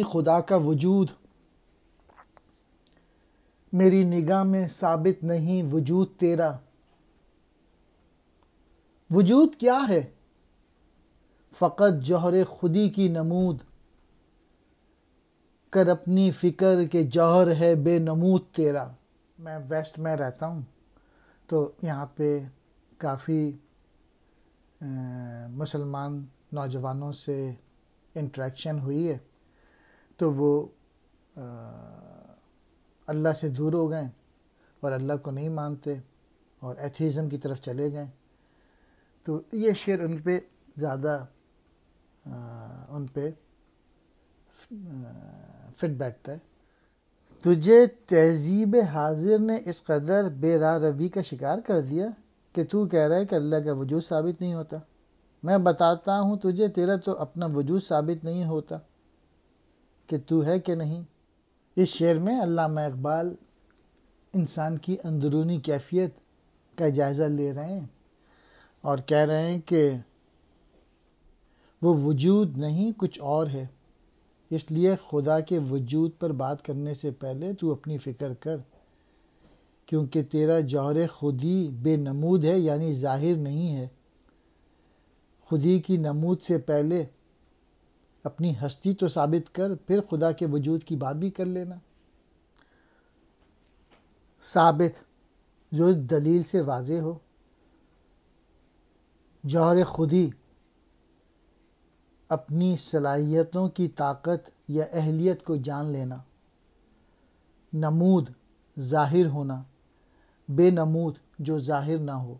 خدا کا وجود میری نگاہ میں ثابت نہیں وجود تیرا۔ وجود کیا ہے؟ فقط جوہر خودی کی نمود کر اپنی فکر کے جوہر ہے بے نمود تیرا۔ میں ویسٹ میں رہتا ہوں تو یہاں پہ کافی مسلمان نوجوانوں سے انٹریکشن ہوئی ہے، تو وہ اللہ سے دور ہو گئے اور اللہ کو نہیں مانتے اور ایتھیزم کی طرف چلے گئے۔ تو یہ شعر ان پہ زیادہ ان پہ فٹ بیٹھتا ہے۔ تجھے تہذیب حاضر نے اس قدر بے راہ روی کا شکار کر دیا کہ تو کہہ رہا ہے کہ اللہ کا وجود ثابت نہیں ہوتا۔ میں بتاتا ہوں تجھے، تیرا تو اپنا وجود ثابت نہیں ہوتا کہ تو ہے کہ نہیں۔ اس شعر میں علامہ اقبال انسان کی اندرونی کیفیت کا جائزہ لے رہے ہیں اور کہہ رہے ہیں کہ وہ وجود نہیں کچھ اور ہے، اس لیے خدا کے وجود پر بات کرنے سے پہلے تو اپنی فکر کر، کیونکہ تیرا جوہر خودی بے نمود ہے، یعنی ظاہر نہیں ہے۔ خودی کی نمود سے پہلے اپنی ہستی تو ثابت کر، پھر خدا کے وجود کی بات بھی کر لینا۔ ثابت جو دلیل سے واضح ہو، جوہر خودی اپنی صلاحیتوں کی طاقت یا اہلیت کو جان لینا، نمود ظاہر ہونا، بے نمود جو ظاہر نہ ہو۔